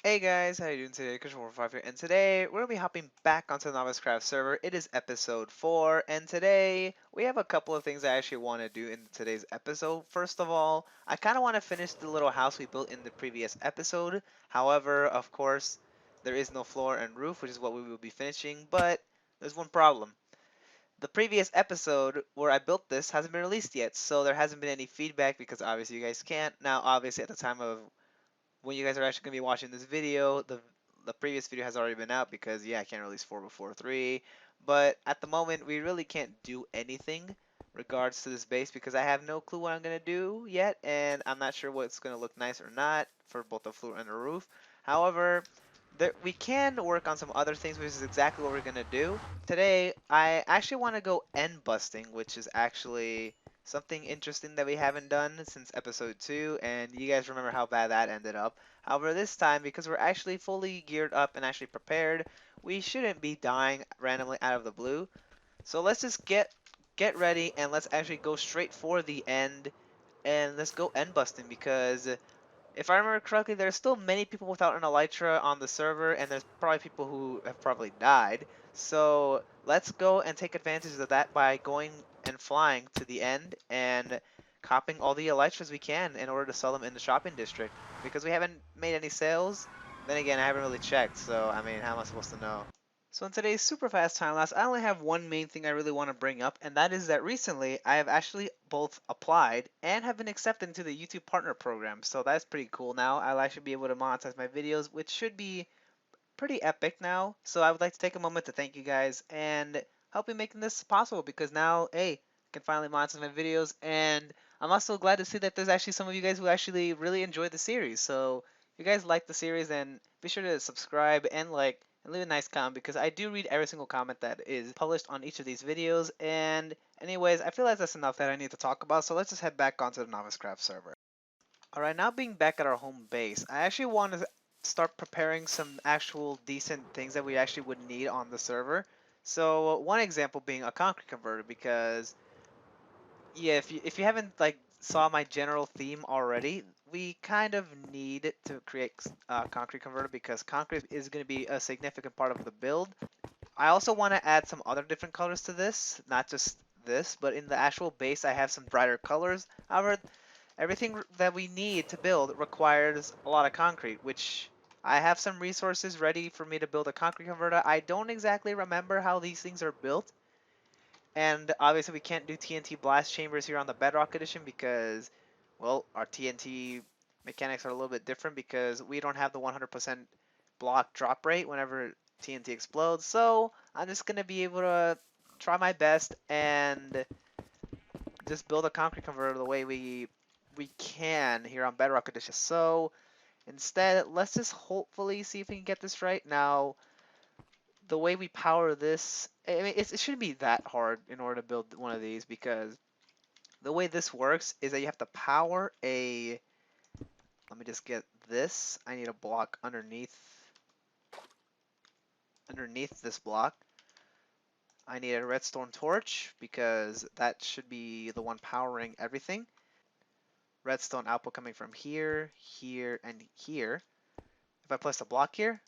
Hey guys, how you doing today? Christian45 here, and today we're gonna be hopping back onto the Novice Craft server. It is episode 4, and today we have a couple of things I actually want to do in today's episode. First of all, I kind of want to finish the little house we built in the previous episode. However, of course, there is no floor and roof, which is what we will be finishing, but there's one problem. The previous episode where I built this hasn't been released yet, so there hasn't been any feedback because obviously you guys can't. Now, obviously, at the time of when you guys are actually going to be watching this video, the previous video has already been out because yeah, I can't release 4 before 3. But at the moment, we really can't do anything regards to this base because I have no clue what I'm going to do yet, and I'm not sure what's going to look nice or not for both the floor and the roof. However, we can work on some other things, which is exactly what we're going to do. Today, I actually want to go end busting, which is actually something interesting that we haven't done since episode 2, and you guys remember how bad that ended up. However, this time, because we're actually fully geared up and actually prepared, we shouldn't be dying randomly out of the blue. So let's just get ready and let's actually go straight for the end and let's go end busting because if I remember correctly, there's still many people without an elytra on the server, and there's probably people who have probably died. So let's go and take advantage of that by going and flying to the end and copying all the elytras we can in order to sell them in the shopping district. Because we haven't made any sales, then again, I haven't really checked, so I mean, how am I supposed to know? So in today's super fast time lapse, I only have one main thing I really want to bring up, and that is that recently I have actually both applied and have been accepted into the YouTube Partner Program. So that's pretty cool now. I'll actually be able to monetize my videos, which should be pretty epic now. So I would like to take a moment to thank you guys and help me making this possible because now, hey, I can finally monetize my videos, and I'm also glad to see that there's actually some of you guys who actually really enjoyed the series. So if you guys like the series, then be sure to subscribe and like and leave a nice comment because I do read every single comment that is published on each of these videos. And anyways, I feel like that's enough that I need to talk about. So let's just head back onto the Novice Craft server. Alright, now being back at our home base, I actually want to start preparing some actual decent things that we actually would need on the server. So one example being a concrete converter because yeah, if you haven't like saw my general theme already, we kind of need to create a concrete converter because concrete is going to be a significant part of the build. I also want to add some other different colors to this, not just this, but in the actual base I have some brighter colors. However, everything that we need to build requires a lot of concrete, which I have some resources ready for me to build a concrete converter. I don't exactly remember how these things are built, and obviously we can't do TNT blast chambers here on the Bedrock Edition because, well, our TNT mechanics are a little bit different because we don't have the 100% block drop rate whenever TNT explodes. So I'm just going to be able to try my best and just build a concrete converter the way we can here on Bedrock Edition. So instead, let's just hopefully see if we can get this right. Now, the way we power this, I mean, it shouldn't be that hard in order to build one of these because the way this works is that you have to power a, let me just get this. I need a block underneath this block. I need a redstone torch because that should be the one powering everything. Redstone output coming from here, here, and here. If I place a block here,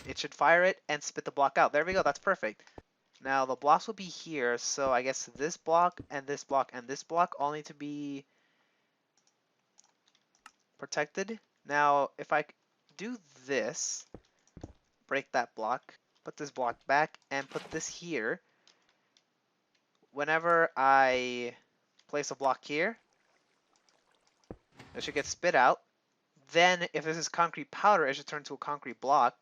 it should fire it and spit the block out. There we go, that's perfect. Now the blocks will be here, so I guess this block and this block and this block all need to be protected. Now if I do this, break that block, put this block back, and put this here, whenever I place a block here, it should get spit out. Then if this is concrete powder, it should turn to a concrete block.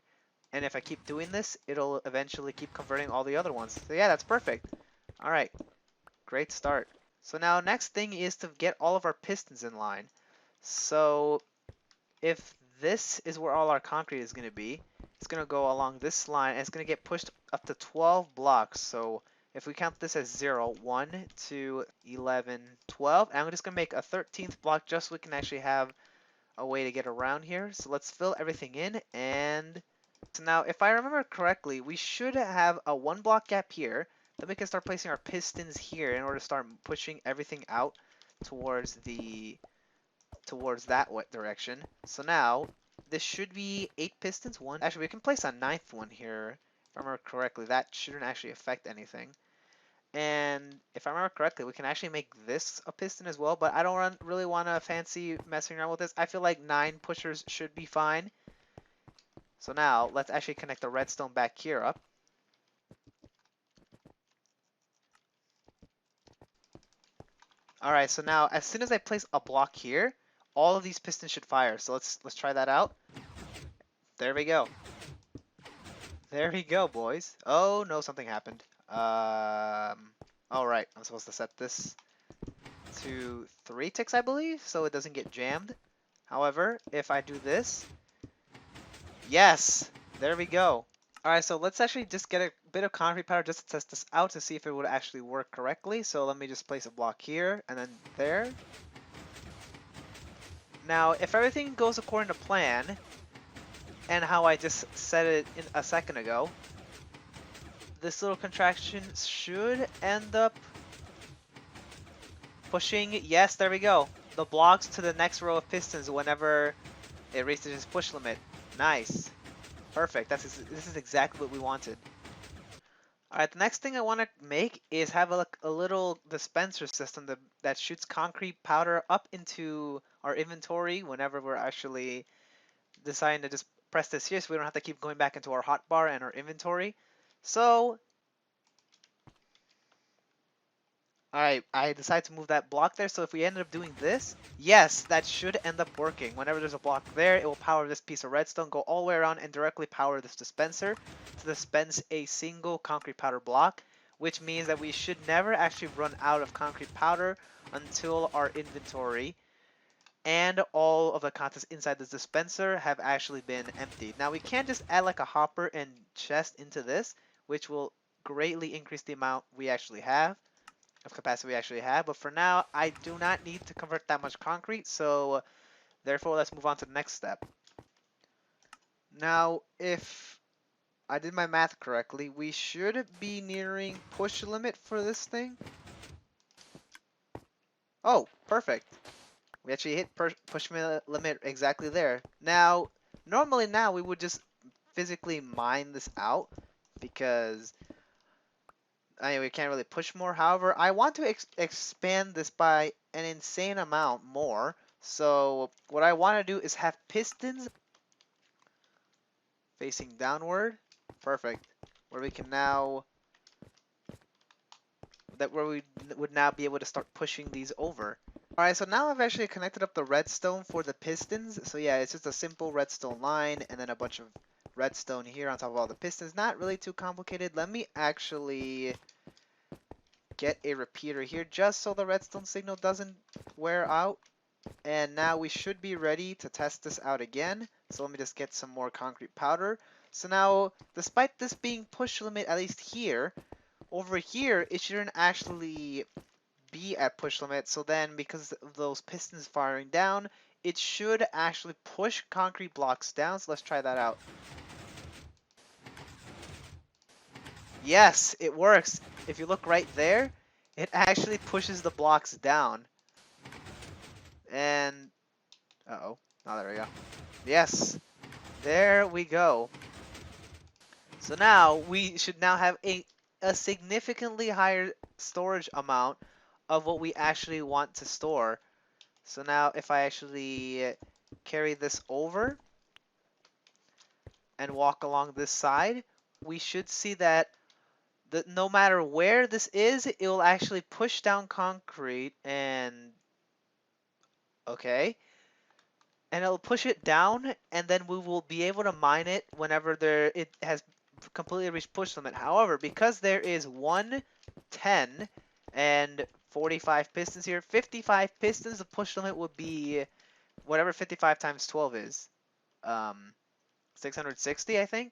And if I keep doing this, it'll eventually keep converting all the other ones. So yeah, that's perfect. All right, great start. So now next thing is to get all of our pistons in line. So if this is where all our concrete is going to be, it's going to go along this line and it's going to get pushed up to 12 blocks. So if we count this as 0, 1, 2, 11, 12, and I'm just going to make a 13th block just so we can actually have a way to get around here. So let's fill everything in, and so now if I remember correctly, we should have a 1 block gap here. Then we can start placing our pistons here in order to start pushing everything out towards that direction. So now this should be 8 pistons. One, actually, we can place a ninth one here, if I remember correctly. That shouldn't actually affect anything. And if I remember correctly, we can actually make this a piston as well, but I don't really want to fancy messing around with this. I feel like 9 pushers should be fine. So now, let's actually connect the redstone back here up. Alright, so now, as soon as I place a block here, all of these pistons should fire. So let's try that out. There we go. There we go, boys. Oh, no, something happened. Alright, I'm supposed to set this to 3 ticks, I believe, so it doesn't get jammed. However, if I do this, yes, there we go. Alright, so let's actually just get a bit of concrete powder just to test this out to see if it would actually work correctly. So let me just place a block here and then there. Now, if everything goes according to plan, and how I just said it a second ago, this little contraction should end up pushing, yes, there we go, the blocks to the next row of pistons whenever it reaches its push limit. Nice. Perfect. This is exactly what we wanted. Alright, the next thing I want to make is have a little dispenser system that shoots concrete powder up into our inventory whenever we're actually deciding to just press this here, so we don't have to keep going back into our hotbar and our inventory. So, alright, I decided to move that block there, so if we ended up doing this, yes, that should end up working. Whenever there's a block there, it will power this piece of redstone, go all the way around and directly power this dispenser to dispense a single concrete powder block, which means that we should never actually run out of concrete powder until our inventory and all of the contents inside this dispenser have actually been emptied. Now we can't just add like a hopper and chest into this, which will greatly increase the amount we actually have, of capacity we actually have, but for now I do not need to convert that much concrete, so therefore let's move on to the next step. Now if I did my math correctly, we should be nearing push limit for this thing. Oh, perfect. We actually hit push limit exactly there. Now, normally now we would just physically mine this out because I mean, we can't really push more. However, I want to expand this by an insane amount more. So what I want to do is have pistons facing downward. Perfect. Where we can now, where we would now be able to start pushing these over. Alright, so now I've actually connected up the redstone for the pistons. So yeah, it's just a simple redstone line and then a bunch of redstone here on top of all the pistons. Not really too complicated. Let me actually get a repeater here just so the redstone signal doesn't wear out. And now we should be ready to test this out again. So let me just get some more concrete powder. So now, despite this being push limit, at least here, over here, it shouldn't actually be at push limit. So then, because of those pistons firing down, it should actually push concrete blocks down. So let's try that out. Yes, it works. If you look right there, it actually pushes the blocks down. And, uh-oh. Oh, there we go. Yes, there we go. So now, we should now have a significantly higher storage amount of what we actually want to store. So now, if I actually carry this over and walk along this side, we should see that no matter where this is, it will actually push down concrete and okay, and it'll push it down, and then we will be able to mine it whenever it has completely reached push limit. However, because there is 1, 10, and 45 pistons here, 55 pistons, the push limit would be whatever 55 times 12 is. 660, I think.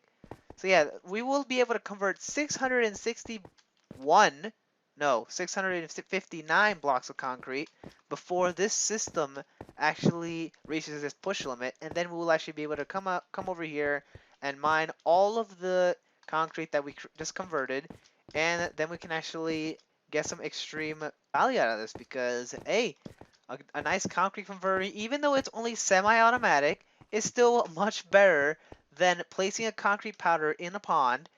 So yeah, we will be able to convert 659 blocks of concrete before this system actually reaches its push limit, and then we will actually be able to come over here and mine all of the concrete that we just converted, and then we can actually get some extreme value out of this because, hey, a nice concrete converter, even though it's only semi-automatic, is still much better than placing a concrete powder in a pond,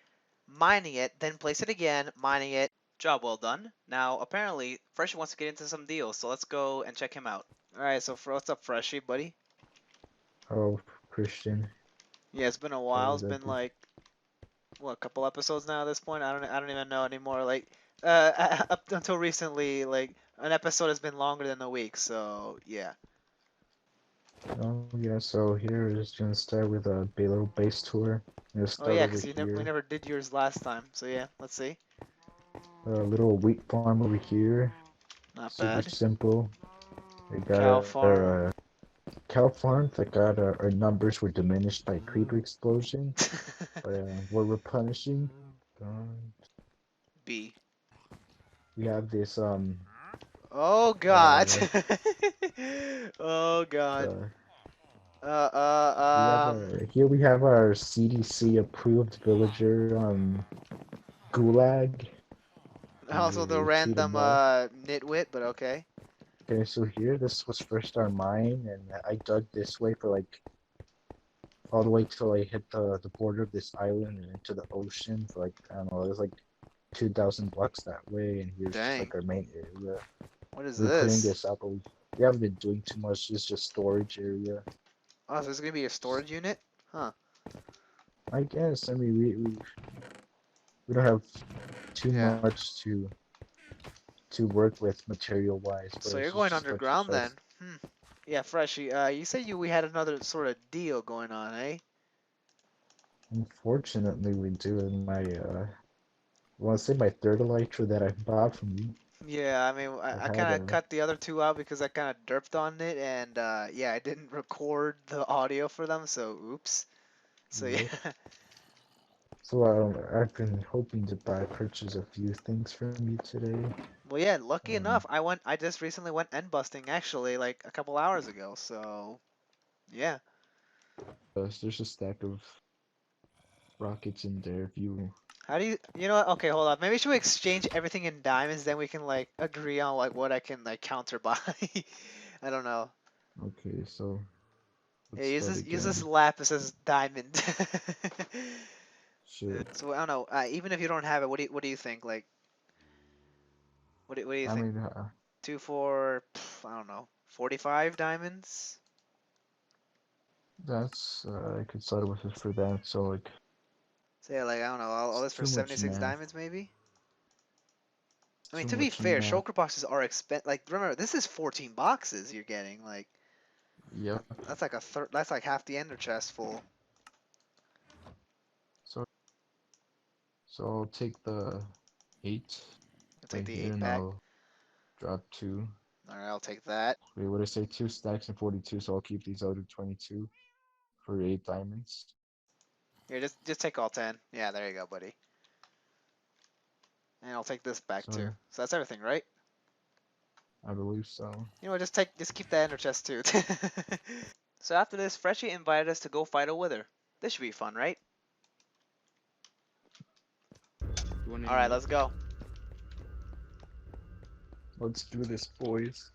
mining it, then place it again, mining it. Job well done. Now, apparently, Freshie wants to get into some deals, so let's go and check him out. Alright, so what's up, Freshie, buddy? Oh, Christian. Yeah, it's been a How while. was It's that? been like, what, a couple episodes now at this point? I don't even know anymore. Like, up until recently, like, an episode has been longer than a week, so yeah. Oh yeah, so here we're just gonna start with a little base tour. We're gonna Oh start yeah, over because we here. never did yours last time, so yeah, let's see. A little wheat farm over here. Not Super bad. simple. We got Cow our farm. cow farm that got our numbers were diminished by creeper explosion, but we're replenishing. Um, B. we have this Oh god. uh Oh god. uh Uh, we have uh, um. our here we have our CDC approved villager Gulag. Also the You see them random well. nitwit, but okay. Okay, so here this was first our mine, and I dug this way for like all the way till I hit the border of this island and into the ocean for like I don't know, there's like 2,000 blocks that way, and here's just Dang. like our main area. What is We're putting this? this up, but we haven't been doing too much. It's just storage area. Oh, so this is gonna be a storage unit? Huh. I guess. I mean, we don't have too Yeah. much to work with material wise, but So it's you're going just a bunch of underground then? chests. Hmm. Yeah, Freshie. You said we had another sort of deal going on, eh? Unfortunately, we do in my I want to say my third elytra that I bought from you. Yeah, I mean, I I had kind of a cut the other two out because I kind of derped on it, and yeah, I didn't record the audio for them, so oops. So yeah. yep. So I've been hoping to purchase a few things from you today. Well, yeah, lucky Um, enough, I just recently went end busting actually, like a couple hours ago. So yeah. there's a stack of rockets in there. If you How do you know what? Okay, hold on. Maybe should we exchange everything in diamonds, then we can like agree on like what I can like counter buy. I don't know. okay, so Yeah, let's start use this again. lapis as diamond. Shit. So I don't know. Even if you don't have it, what do you think? Like, what do you I think? mean, Two for I don't know, 45 diamonds. that's I could start with it for that. So like, So yeah, like I don't know, all it's this for too much 76 math. diamonds maybe. I It's mean, too to be much fair, math. shulker boxes are expensive. Like remember, this is 14 boxes you're getting. Like Yep. that's like a third. That's like half the ender chest full. So I'll take the 8 I'll take right the here, 8 and pack. I'll drop 2. All right, I'll take that. Wait, what did I say? 2 stacks and 42. So I'll keep these other 22 for 8 diamonds. Here, just take all 10. Yeah, there you go, buddy. And I'll take this back too. So So that's everything, right? I believe so. You know what? Just keep the ender chest too. So after this, Freshie invited us to go fight a wither. This should be fun, right? All right, let's go. Let's do this, boys.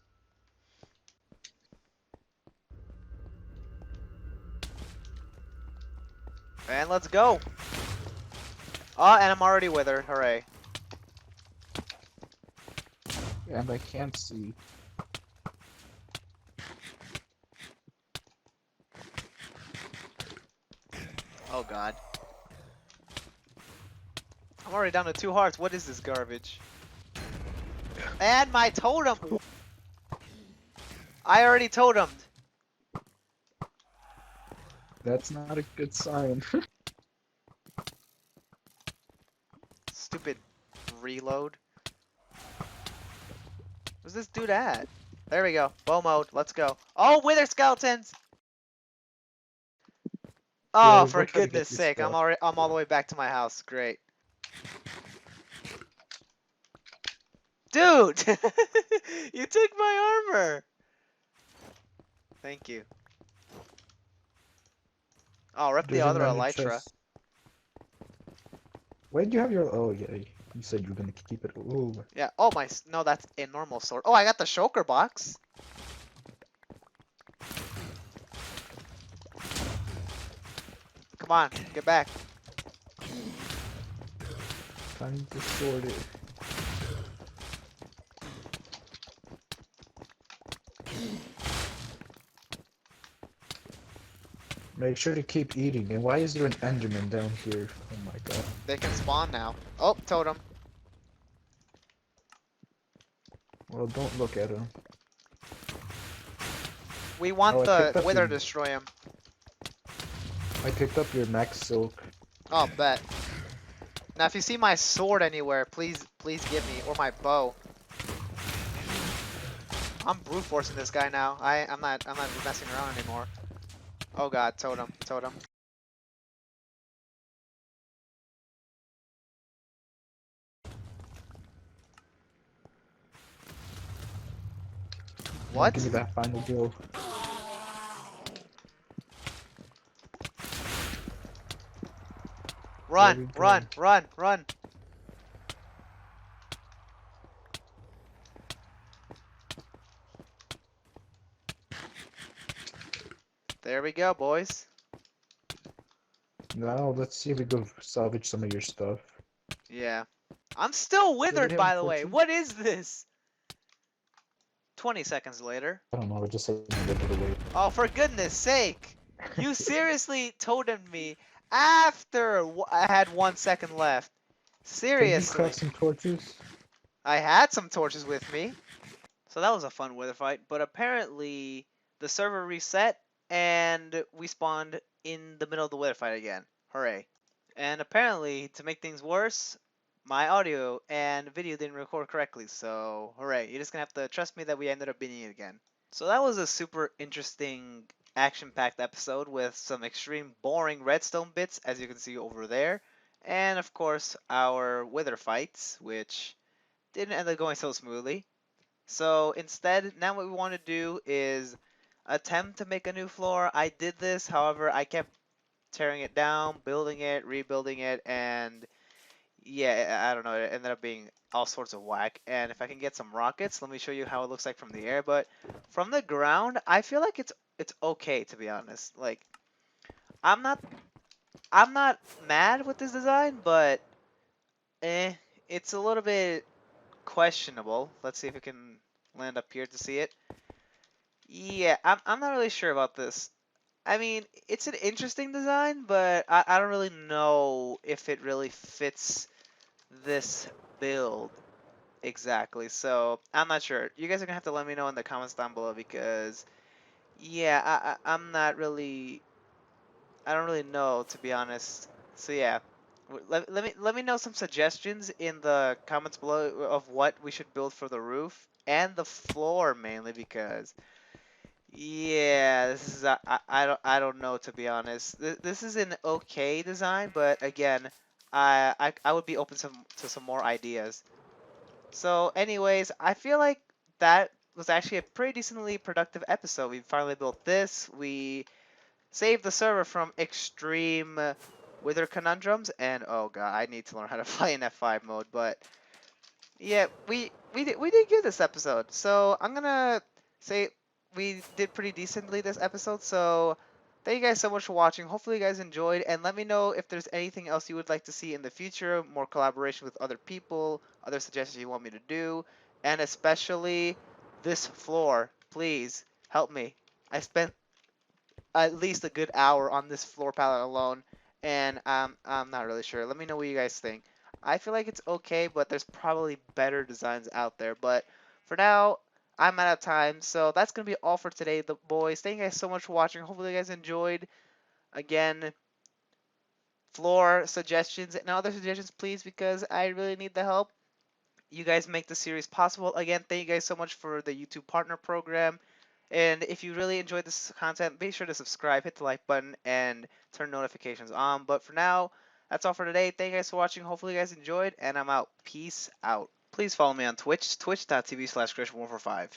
And let's go. Oh, and I'm already withered. Hooray. And I can't see. Oh god. I'm already down to 2 hearts. What is this garbage? And my totem! I already totemed. That's not a good sign. Stupid reload. Where's this dude at? There we go. Bow mode. Let's go. Oh, wither skeletons! Yeah, Oh, we'll for try to get goodness this sake. stuff. I'm all the way back to my house. Great. Dude! You took my armor! Thank you. Oh, rip the There's other another elytra. chest. Why did you have your? Oh yeah, you said you were gonna keep it. Oh, Yeah. Oh my. No, that's a normal sword. Oh, I got the shulker box. Come on, get back. Time to sort it. Make sure to keep eating. And why is there an Enderman down here? Oh my god. They can spawn now. Oh, totem. Well, don't look at him. We want Oh, I the picked up wither your- to destroy him. I picked up your max silk. Oh, bet. Now, if you see my sword anywhere, please give me, or my bow. I'm brute forcing this guy now. I'm not messing around anymore. Oh god, totem, totem. What? Give me that final blow. Run, we go. run, run, run. There we go, boys. Now let's see if we go salvage some of your stuff. Yeah. I'm still withered, have by the way. torches? What is this? 20 seconds later. I don't know. I just said a little bit away. Oh, for goodness sake. You seriously totemed me after I had 1 second left. Can you Seriously. craft some torches? I had some torches with me. So that was a fun wither fight, but apparently the server reset and we spawned in the middle of the wither fight again. Hooray. And apparently, to make things worse, my audio and video didn't record correctly, so hooray. You're just gonna have to trust me that we ended up beating it again. So that was a super interesting, action-packed episode with some extreme boring redstone bits, as you can see over there. And of course, our wither fights, which didn't end up going so smoothly. So instead, now what we want to do is attempt to make a new floor. I did this, however, I kept tearing it down, building it, rebuilding it, and yeah, I don't know, it ended up being all sorts of whack. And if I can get some rockets, let me show you how it looks like from the air. But from the ground, I feel like it's okay, to be honest. Like, I'm not mad with this design, but it's a little bit questionable. Let's see if we can land up here to see it. Yeah, I'm not really sure about this. I mean, it's an interesting design, but I don't really know if it really fits this build exactly. So I'm not sure. You guys are gonna have to let me know in the comments down below because yeah, I'm not really. I don't really know, to be honest. So yeah, let me know some suggestions in the comments below of what we should build for the roof and the floor mainly because yeah, this is I don't know, to be honest. This is an okay design, but again, I would be open to some more ideas. So anyways, I feel like that was actually a pretty decently productive episode. We finally built this. We saved the server from extreme wither conundrums, and oh god, I need to learn how to play in F5 mode. But yeah, we did good this episode. So I'm gonna say we did pretty decently this episode. So thank you guys so much for watching. Hopefully you guys enjoyed, and let me know if there's anything else you would like to see in the future, more collaboration with other people, other suggestions you want me to do, and especially this floor. Please help me. I spent at least a good hour on this floor palette alone, and I'm not really sure. Let me know what you guys think. I feel like it's okay, but there's probably better designs out there. But for now, I'm out of time, so that's gonna be all for today, the boys. Thank you guys so much for watching. Hopefully, you guys enjoyed. Again, floor suggestions and other suggestions, please, because I really need the help. You guys make the series possible. Again, thank you guys so much for the YouTube Partner Program. And if you really enjoyed this content, be sure to subscribe, hit the like button, and turn notifications on. But for now, that's all for today. Thank you guys for watching. Hopefully you guys enjoyed, and I'm out. Peace out. Please follow me on Twitch, twitch.tv/Christian145.